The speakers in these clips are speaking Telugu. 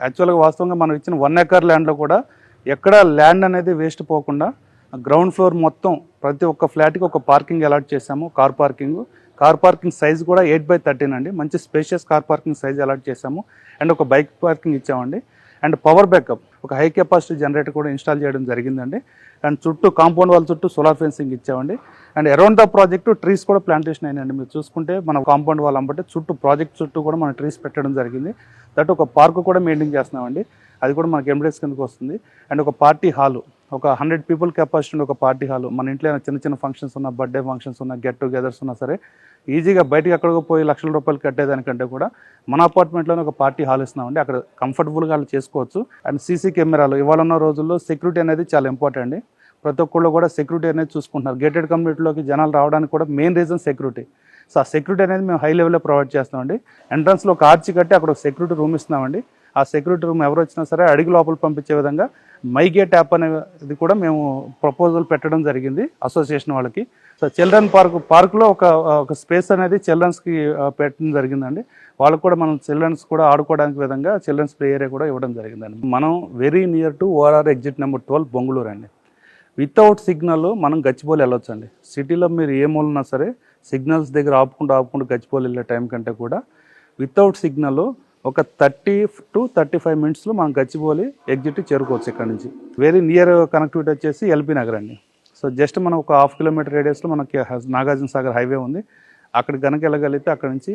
యాక్చువల్గా వాస్తవంగా మనం ఇచ్చిన 1 ఎకర్ ల్యాండ్లో కూడా ఎక్కడ ల్యాండ్ అనేది వేస్ట్ పోకుండా గ్రౌండ్ ఫ్లోర్ మొత్తం ప్రతి ఒక్క ఫ్లాట్కి ఒక పార్కింగ్ అలాట్ చేసాము. కార్ పార్కింగ్ సైజ్ కూడా 8/13 అండి. మంచి spacious car parking size allot చేసాము. అండ్ ఒక బైక్ పార్కింగ్ ఇచ్చామండి. అండ్ పవర్ బ్యాకప్ ఒక హై కెపాసిటీ జనరేటర్ కూడా ఇన్స్టాల్ చేయడం జరిగిందండి. అండ్ చుట్టూ కాంపౌండ్ వాళ్ళ చుట్టూ సోలార్ ఫెన్సింగ్ ఇచ్చామండి. And around the project trees కూడా ప్లాంటేషన్ అయినాయండి. మీరు చూసుకుంటే మన కాంపౌండ్ వాళ్ళు అంబట్టి ప్రాజెక్ట్ చుట్టూ కూడా మనం ట్రీస్ పెట్టడం జరిగింది. దట్ ఒక పార్క్ కూడా మెయింటైన్ చేస్తున్నామండి. అది కూడా మనకి ఎంబ్రేస్ కిందకి వస్తుంది. అండ్ ఒక పార్టీ హాలు, ఒక 100 పీపుల్ కెపాసిటీ ఒక పార్టీ హాలు, మన ఇంట్లో చిన్న చిన్న ఫంక్షన్స్ ఉన్న, బర్త్డే ఫంక్షన్స్ ఉన్న, గెట్ టుగెదర్స్ ఉన్నా సరే ఈజీగా బయటకు ఎక్కడికి పోయి లక్షల రూపాయలు కట్టేదానికంటే కూడా మన అపార్ట్మెంట్లోనే ఒక పార్టీ హాల్ ఇస్తున్నామండి. అక్కడ కంఫర్టబుల్గా వాళ్ళు చేసుకోవచ్చు. అండ్ సీసీ కెమెరాలు ఇవాళ ఉన్న రోజుల్లో సెక్యూరిటీ అనేది చాలా ఇంపార్టెంట్ అండి. ప్రతి ఒక్కళ్ళు కూడా సెక్యూరిటీ అనేది చూసుకుంటున్నారు. గేటెడ్ కమ్యూనిటీలోకి జనాలు రావడానికి కూడా మెయిన్ రీజన్ సెక్యూరిటీ. సో ఆ సెక్యూరిటీ అనేది మేము హై లెవెల్లో ప్రొవైడ్ చేస్తామండి. ఎంట్రన్స్లో ఒక ఆర్చి కట్టి అక్కడ ఒక సెక్యూరిటీ రూమ్ ఇస్తున్నామండి. ఆ సెక్యూరిటీ రూమ్ ఎవరు వచ్చినా సరే అడిగి లోపల పంపించే విధంగా మై గేట్ యాప్ అనేది కూడా మేము ప్రపోజల్ పెట్టడం జరిగింది అసోసియేషన్ వాళ్ళకి. సో చిల్డ్రన్ పార్క్లో ఒక స్పేస్ అనేది చిల్డ్రన్స్కి పెట్టడం జరిగిందండి. వాళ్ళకు కూడా మనం చిల్డ్రన్స్ కూడా ఆడుకోవడానికి విధంగా చిల్డ్రన్స్ ప్లే ఏరియా కూడా ఇవ్వడం జరిగిందండి. మనం very near to ORR exit number 12 Bongulur అండి. వితౌట్ సిగ్నల్ మనం గచ్చిబౌలి వెళ్ళొచ్చండి. సిటీలో మీరు ఏ మూలన్నా సరే సిగ్నల్స్ దగ్గర ఆపుకుంటూ గచ్చిబౌలి వెళ్ళే టైం కంటే కూడా వితౌట్ సిగ్నల్ ఒక 30 to 35 మినిట్స్లో మనం గచ్చిబౌలి ఎగ్జిట్ చేరుకోవచ్చు. ఇక్కడ నుంచి వెరీ నియర్ కనెక్టివిటీ వచ్చేసి ఎల్బీ నగర్ అండి. సో జస్ట్ మనం ఒక 1/2 కిలోమీటర్ రేడియస్లో మనకి నాగార్జున సాగర్ హైవే ఉంది. అక్కడ కనుక వెళ్ళగలిగితే అక్కడ నుంచి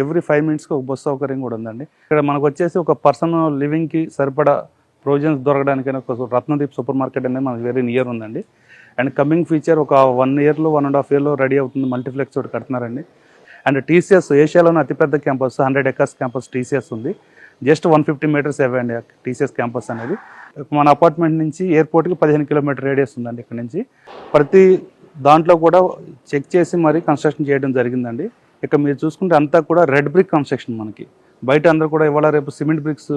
ఎవ్రీ 5 మినిట్స్కి ఒక బస్సు సౌకర్యం కూడా ఉందండి. ఇక్కడ మనకు వచ్చేసి ఒక పర్సన్ లివింగ్కి సరిపడా ప్రొవిజన్స్ దొరకడానికైనా ఒక రత్నదీప్ సూపర్ మార్కెట్ అనేది మనకి వెరీ నియర్ ఉందండి. అండ్ కమింగ్ ఫ్యూచర్ ఒక 1 ఇయర్లో 1.5 ఇయర్లో రెడీ అవుతుంది. మల్టీప్లెక్స్ ఒకటి కడుతున్నారండి. అండ్ టీసీఎస్ ఏషియాలోనే అతిపెద్ద క్యాంపస్ 100 ఎకర్స్ క్యాంపస్ టీసీఎస్ ఉంది. జస్ట్ 150 మీటర్స్ అవే అండి టీసీఎస్ క్యాంపస్ అనేది. మన అపార్ట్మెంట్ నుంచి ఎయిర్పోర్ట్కి 15 కిలోమీటర్ రేడియస్ ఉందండి. ఇక్కడ నుంచి ప్రతి దాంట్లో కూడా చెక్ చేసి మరీ కన్స్ట్రక్షన్ చేయడం జరిగిందండి. ఇక మీరు చూసుకుంటే అంతా కూడా రెడ్ బ్రిక్ కన్స్ట్రక్షన్. మనకి బయట అందరూ కూడా ఇవాళ రేపు cement bricks,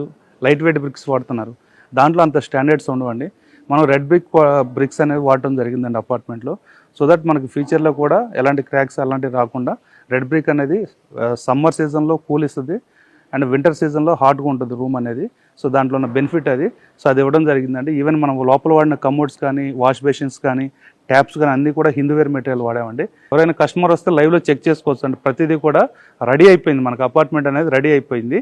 light weight bricks వాడుతున్నారు. దాంట్లో అంత స్టాండర్డ్స్ ఉండవండి. మనం రెడ్ బ్రిక్స్ అనేవి వాడటం జరిగిందండి అపార్ట్మెంట్లో. సో దట్ మనకి ఫ్యూచర్లో కూడా ఎలాంటి క్రాక్స్ అలాంటివి రాకుండా రెడ్ బ్రిక్ అనేది సమ్మర్ సీజన్లో కూల్ ఇస్తుంది అండ్ వింటర్ సీజన్లో హాట్గా ఉంటుంది రూమ్ అనేది. సో దాంట్లో ఉన్న బెనిఫిట్ అది. సో అది ఇవ్వడం జరిగిందండి. ఈవెన్ మనం లోపల వాడిన కమోడ్స్ కానీ, వాష్ బేసిన్స్ కానీ, ట్యాప్స్ కానీ అన్నీ కూడా హిందూవేర్ మెటీరియల్ వాడామండి. ఎవరైనా కస్టమర్ వస్తే లైవ్లో చెక్ చేసుకోవచ్చు అండి. ప్రతిదీ కూడా రెడీ అయిపోయింది. మనకు అపార్ట్మెంట్ అనేది రెడీ అయిపోయింది.